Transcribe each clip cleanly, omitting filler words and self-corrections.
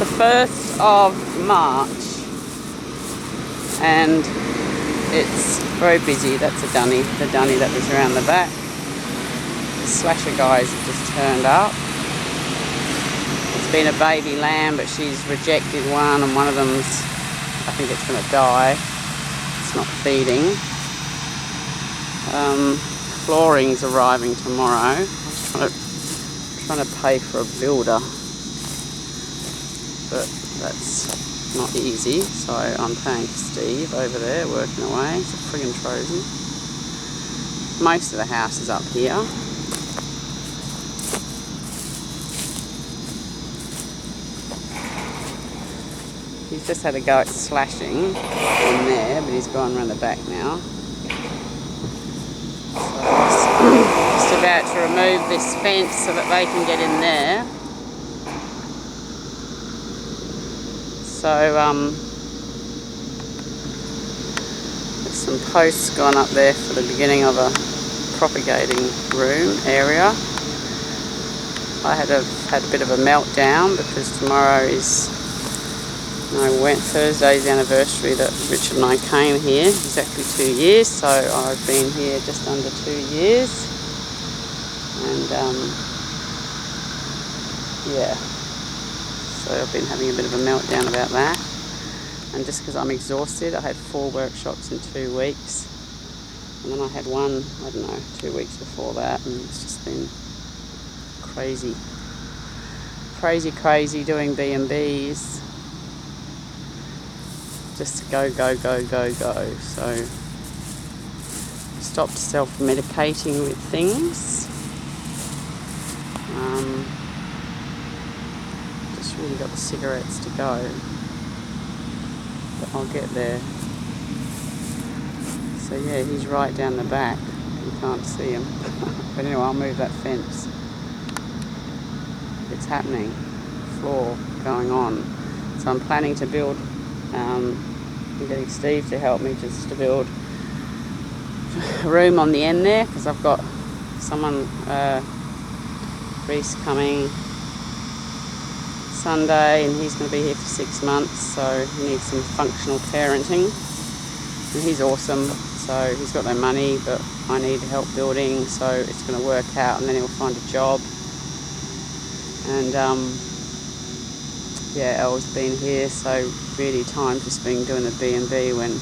the 1st of March and it's very busy. That's a dunny, the dunny that was around the back. The slasher guys have just turned up. It's been a baby lamb, but she's rejected one, and one of them's, I think it's going to die. It's not feeding. Flooring's arriving tomorrow. I'm trying to pay for a builder, but that's not easy, so I'm paying Steve over there working away. It's a friggin' Trojan. Most of the house is up here. He's just had a go at slashing in there, but he's gone around the back now. So just about to remove this fence so that they can get in there. So there's some posts gone up there for the beginning of a propagating room area. I had a bit of a meltdown because tomorrow is Thursday's the anniversary that Richard and I came here, exactly 2 years, so I've been here just under 2 years, and yeah, so I've been having a bit of a meltdown about that, and just because I'm exhausted. I had 4 workshops in 2 weeks, and then I had one, 2 weeks before that, and it's just been crazy doing B&Bs. Just to go. So stopped self-medicating with things. Just really got the cigarettes to go. But I'll get there. So yeah, he's right down the back. You can't see him. But anyway, I'll move that fence. It's happening. Floor going on. So I'm planning to build. I'm getting Steve to help me just to build a room on the end there, because I've got someone, Reese, coming Sunday, and he's going to be here for 6 months, so he needs some functional parenting, and he's awesome. So he's got no money, but I need help building, so it's going to work out, and then he'll find a job. And yeah, Elle's been here, so really time just been doing the B&B when,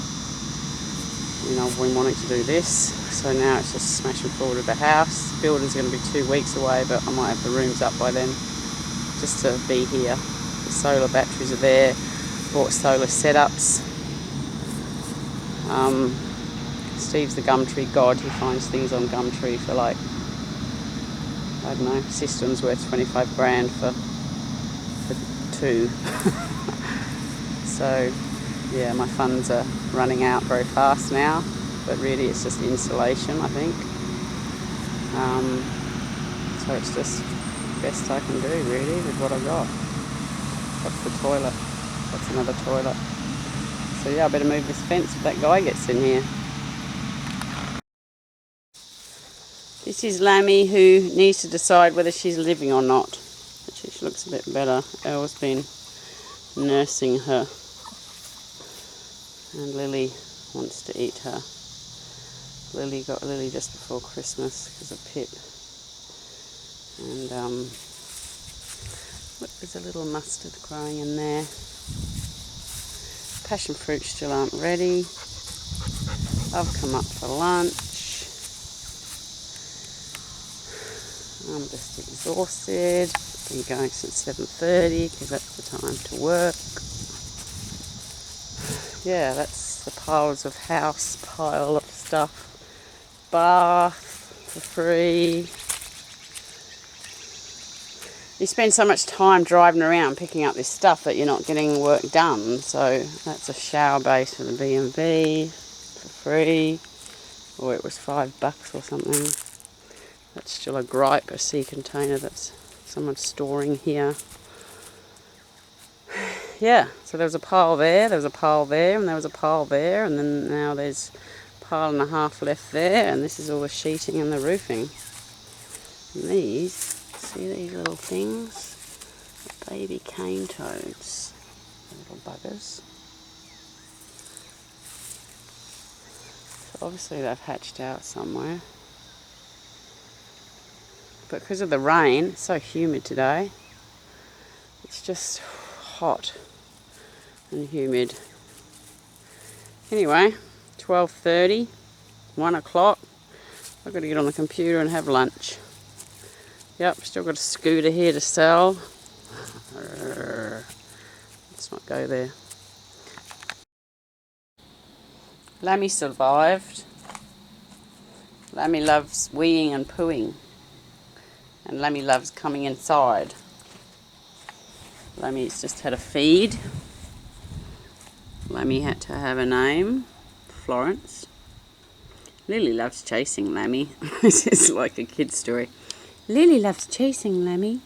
I've been wanting to do this. So now it's just smashing forward with the house. Builder's going to be 2 weeks away, but I might have the rooms up by then, just to be here. The solar batteries are there. Bought solar setups. Steve's the Gumtree god. He finds things on Gumtree for like, system's worth 25 grand for 2. So yeah, my funds are running out very fast now, but really it's just insulation, I think. So it's just the best I can do really with what I've got. That's the toilet. That's another toilet. So yeah, I better move this fence if that guy gets in here. This is Lammy, who needs to decide whether she's living or not. Actually, she looks a bit better. Elle's been nursing her, and Lily wants to eat her. Lily got Lily just before Christmas because of Pip. And look, there's a little mustard growing in there. Passion fruit still aren't ready. I've come up for lunch. I'm just exhausted. Been going since 7:30 because that's the time to work. Yeah, that's the piles of house, pile of stuff. Bath for free. You spend so much time driving around picking up this stuff that you're not getting work done. So that's a shower base for the B&B for free. Or it was $5 or something. That's still a gripe, a sea container that's someone's storing here. Yeah, so there was a pile there, there was a pile there, and there was a pile there, and then now there's a pile and a half left there, and this is all the sheeting and the roofing. And these, see these little things? Baby cane toads, little buggers. So obviously they've hatched out somewhere. But because of the rain, it's so humid today. It's just hot and humid. Anyway, 12:30, 1 o'clock. I've got to get on the computer and have lunch. Yep, still got a scooter here to sell. Let's not go there. Lammy survived. Lammy loves weeing and pooing. And Lammy loves coming inside. Lammy's just had a feed. Lammy had to have a name, Florence. Lily loves chasing Lammy. This is like a kid's story. Lily loves chasing Lammy.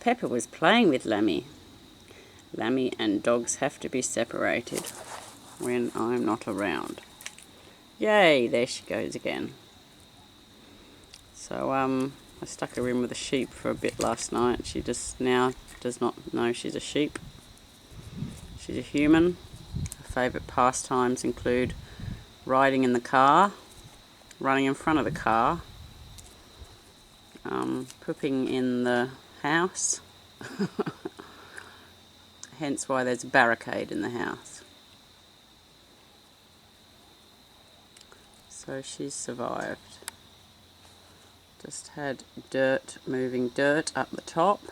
Pepper was playing with Lammy. Lammy and dogs have to be separated when I'm not around. Yay, there she goes again. So I stuck her in with a sheep for a bit last night. She just now does not know she's a sheep. She's a human. Her favourite pastimes include riding in the car, running in front of the car, pooping in the house, hence why there's a barricade in the house. So she's survived. Just had moving dirt up the top.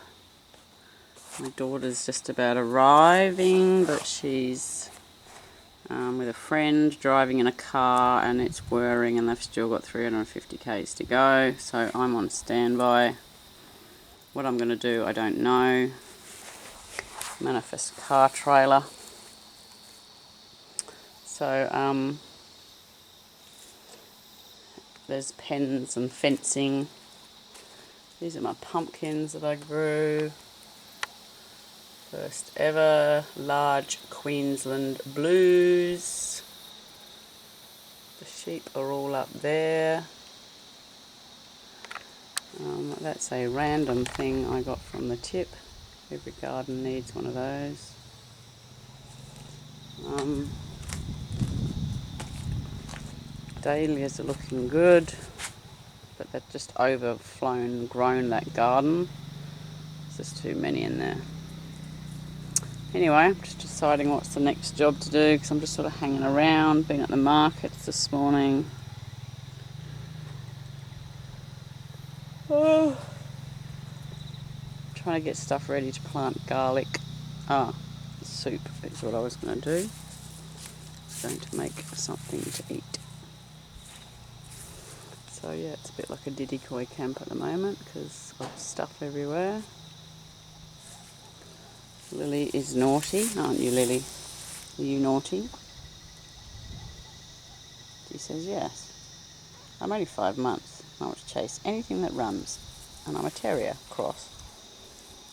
My daughter's just about arriving, but she's with a friend driving in a car and it's whirring and they've still got 350 k's to go, so I'm on standby. What I'm going to do, I don't know. Manifest car trailer. So there's pens and fencing. These are my pumpkins that I grew. First ever large Queensland blues. The sheep are all up there. That's a random thing I got from the tip. Every garden needs one of those. Dahlias are looking good, but they've just overflown, grown that garden. There's just too many in there. Anyway, I'm just deciding what's the next job to do because I'm just sort of hanging around, been at the markets this morning. Oh, trying to get stuff ready to plant garlic. Soup is what I was going to do. I was going to make something to eat. So yeah, it's a bit like a Diddy-Koi camp at the moment because of stuff everywhere. Lily is naughty, aren't you, Lily? Are you naughty? She says yes. I'm only 5 months. I want to chase anything that runs. And I'm a terrier cross.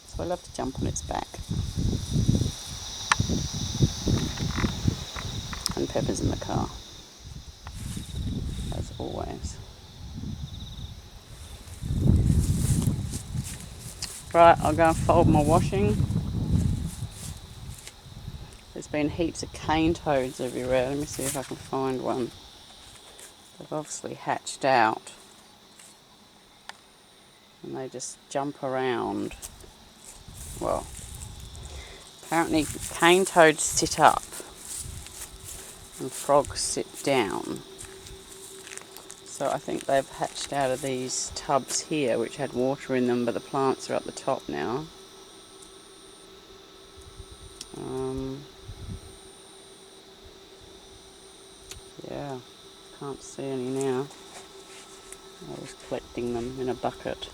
So I love to jump on its back. And Pepper's in the car. As always. Right, I'll go and fold my washing. There's been heaps of cane toads everywhere. Let me see if I can find one. They've obviously hatched out. And they just jump around. Well, apparently cane toads sit up and frogs sit down. So I think they've hatched out of these tubs here which had water in them, but the plants are up the top now. Yeah, can't see any now. I was collecting them in a bucket,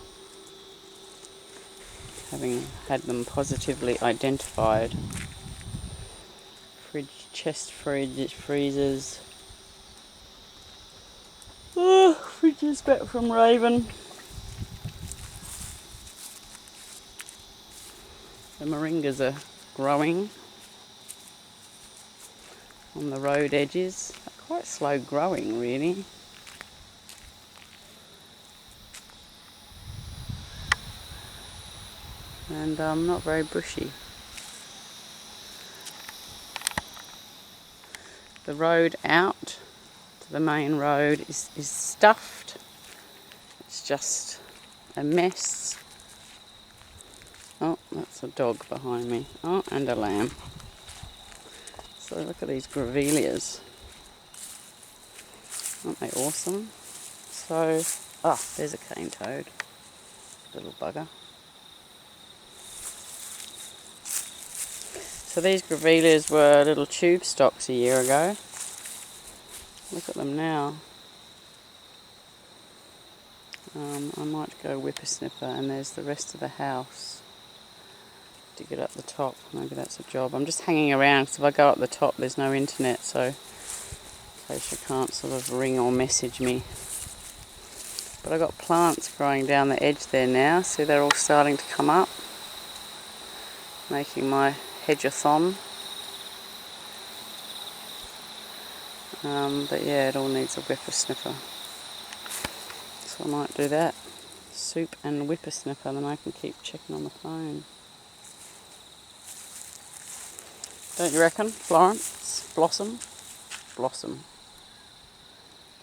having had them positively identified. Chest freezers. Fridges back from Raven. The moringas are growing on the road edges. They're quite slow growing, really. and not very bushy. The road out to the main road is stuffed. It's just a mess. Oh, that's a dog behind me. Oh, and a lamb. So look at these grevilleas. Aren't they awesome? So, there's a cane toad. Little bugger. So these grevilleas were little tube stocks a year ago. Look at them now. I might go whippersnipper, and there's the rest of the house. To get up the top, maybe that's a job. I'm just hanging around because if I go up the top there's no internet, so in case you can't sort of ring or message me. But I've got plants growing down the edge there now, see they're all starting to come up, making my hedgeathon. But yeah, it all needs a whippersnipper, so I might do that. Soup and whippersnipper, then I can keep checking on the phone. Don't you reckon, Florence? Blossom? Blossom.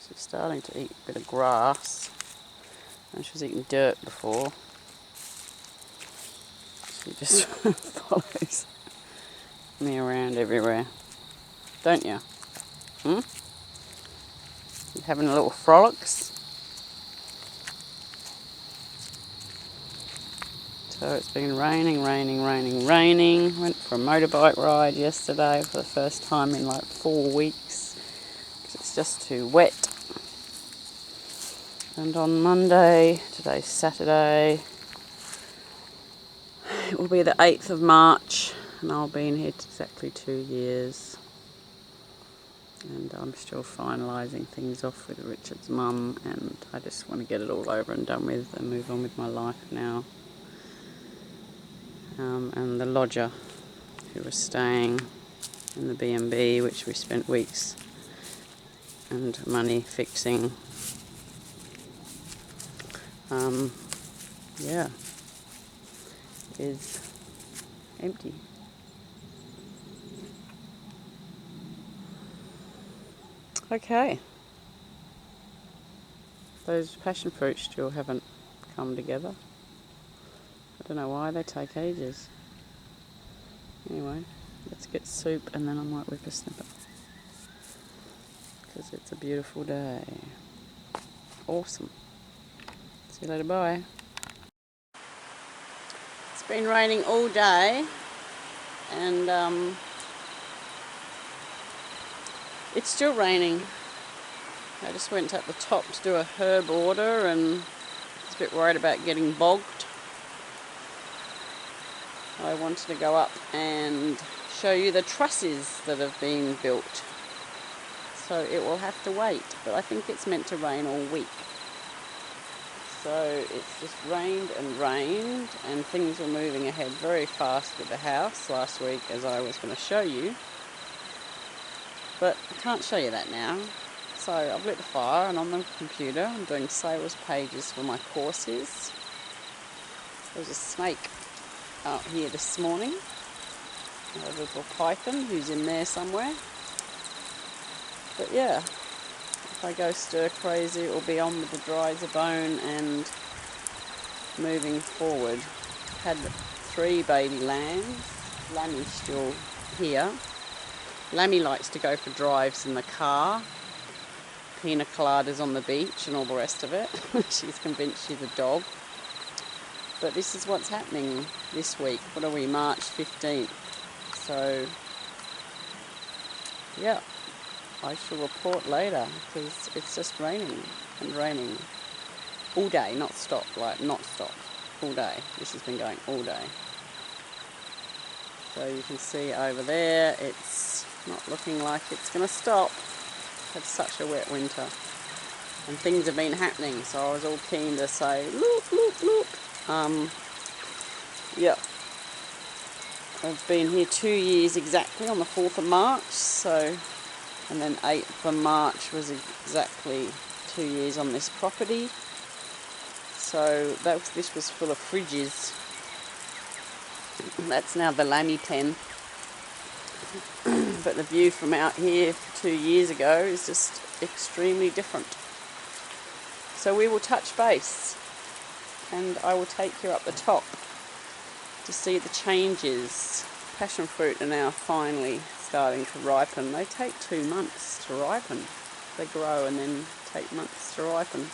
She's starting to eat a bit of grass. And she was eating dirt before. She just follows me around everywhere. Don't you? You having a little frolics? So it's been raining. Went for a motorbike ride yesterday for the first time in like 4 weeks because it's just too wet. And on Monday, today's Saturday, it will be the 8th of March and I'll be in here exactly 2 years. And I'm still finalising things off with Richard's mum, and I just want to get it all over and done with and move on with my life now. And the lodger who was staying in the B&B, which we spent weeks and money fixing, is empty. Okay. Those passion fruits still haven't come together. I don't know why, they take ages. Anyway, let's get soup and then I might whippersnipper. Because it's a beautiful day. Awesome. See you later, bye. It's been raining all day and it's still raining. I just went up the top to do a herb order and I was a bit worried about getting bogged. I wanted to go up and show you the trusses that have been built. So it will have to wait, but I think it's meant to rain all week. So it's just rained and things were moving ahead very fast with the house last week, as I was going to show you. But I can't show you that now. So I've lit the fire and on the computer I'm doing sales pages for my courses. There's a snake out here this morning. A little python who's in there somewhere. But yeah, if I go stir crazy, it will be on with the dry bone and moving forward. Had 3 baby lambs. Lammy's still here. Lammy likes to go for drives in the car, pina coladas on the beach and all the rest of it. She's convinced she's a dog. But this is what's happening this week. What are we, March 15th? So, yeah, I shall report later because it's just raining and raining all day, not stop, all day. This has been going all day. So you can see over there, it's not looking like it's going to stop. Had such a wet winter. And things have been happening, so I was all keen to say, look. Yeah. I've been here 2 years exactly on the 4th of March, so, and then 8th of March was exactly 2 years on this property. So this was full of fridges. That's now the lammy pen. But the view from out here 2 years ago is just extremely different. So we will touch base and I will take you up the top to see the changes. Passion fruit are now finally starting to ripen. They take 2 months to ripen. They grow and then take months to ripen.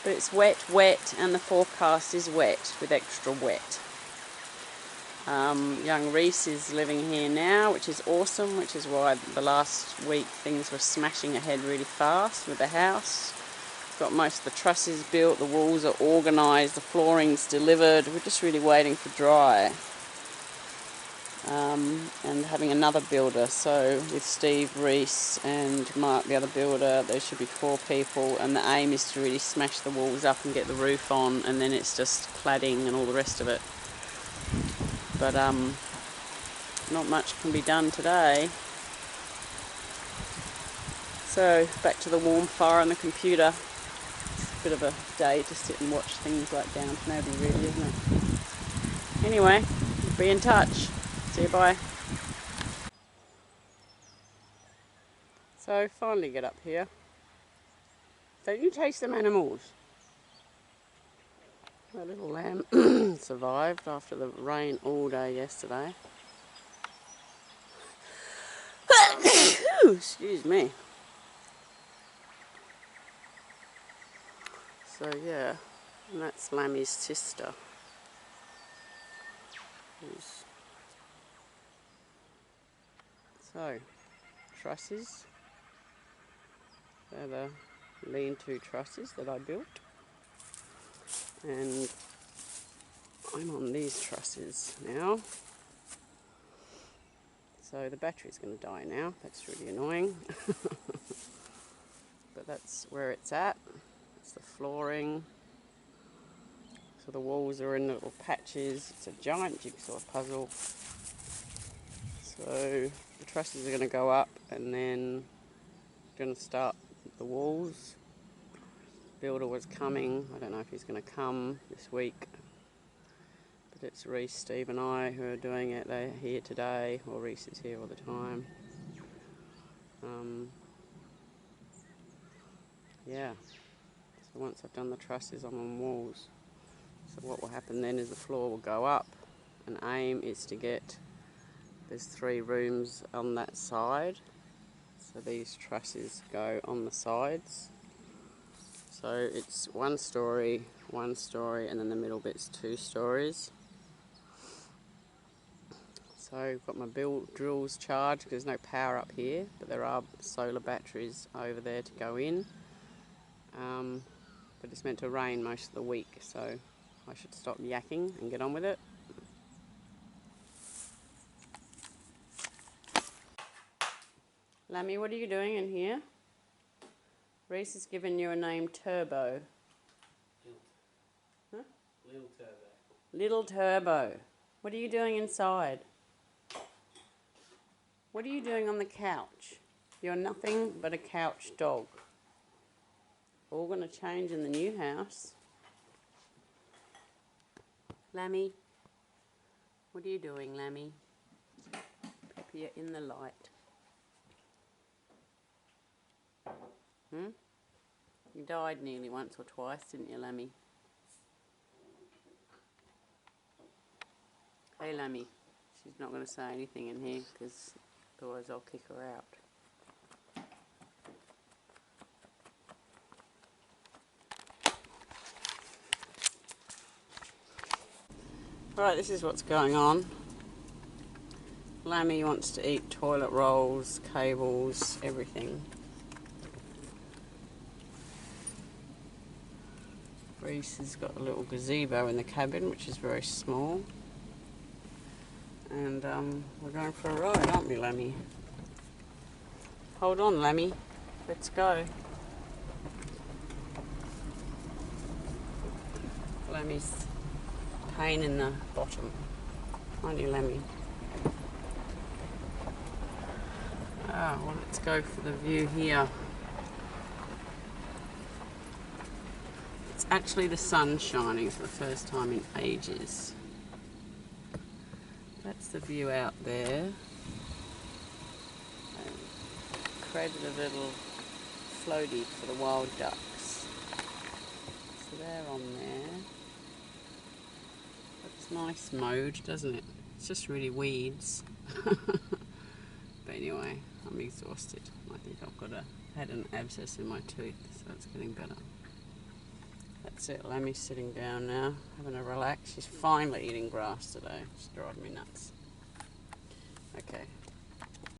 But it's wet, and the forecast is wet with extra wet. Young Reese is living here now, which is awesome, which is why the last week things were smashing ahead really fast with the house. Got most of the trusses built, the walls are organised, the flooring's delivered. We're just really waiting for dry. And having another builder, so with Steve, Reese and Mark, the other builder, there should be 4 people, and the aim is to really smash the walls up and get the roof on, and then it's just cladding and all the rest of it. But not much can be done today. So back to the warm fire on the computer. It's a bit of a day to sit and watch things like Downton Abbey, really, isn't it? Anyway, be in touch. See you, bye. So finally get up here. Don't you taste them animals? That little lamb survived after the rain all day yesterday. Excuse me. So yeah, and that's Lammy's sister. So, trusses. They're the lean-to trusses that I built. And I'm on these trusses now. So the battery's going to die now. That's really annoying. But that's where it's at. It's the flooring. So the walls are in little patches. It's a giant jigsaw puzzle. So the trusses are going to go up, and then going to start the walls. Builder was coming. I don't know if he's going to come this week. But it's Reese, Steve and I who are doing it. They're here today, or Reese is here all the time. Yeah. So once I've done the trusses, I'm on walls. So what will happen then is the floor will go up. An aim is to get, there's 3 rooms on that side. So these trusses go on the sides. So it's 1 story, 1 story, and then the middle bit's 2 stories. So I've got my drills charged because there's no power up here, but there are solar batteries over there to go in. But it's meant to rain most of the week, so I should stop yakking and get on with it. Lammy, what are you doing in here? Reese has given you a name, Turbo. Huh? Little Turbo. Little Turbo. What are you doing inside? What are you doing on the couch? You're nothing but a couch dog. All going to change in the new house. Lammy, what are you doing, Lammy? Pepper, you're in the light. You died nearly once or twice, didn't you, Lammy? Hey, Lammy. She's not going to say anything in here because otherwise I'll kick her out. Right, this is what's going on. Lammy wants to eat toilet rolls, cables, everything. Reese has got a little gazebo in the cabin, which is very small. And we're going for a ride, aren't we, Lammy? Hold on, Lammy. Let's go. Lammy's pain in the bottom. Aren't you, Lammy? Well, let's go for the view here. It's actually the sun shining for the first time in ages. That's the view out there. And created a little floaty for the wild ducks. So they're on there. It's nice mode, doesn't it? It's just really weeds. But anyway, I'm exhausted. I think had an abscess in my tooth, so it's getting better. That's it, Lammy's sitting down now, having a relax. She's finally eating grass today. She's driving me nuts. Okay.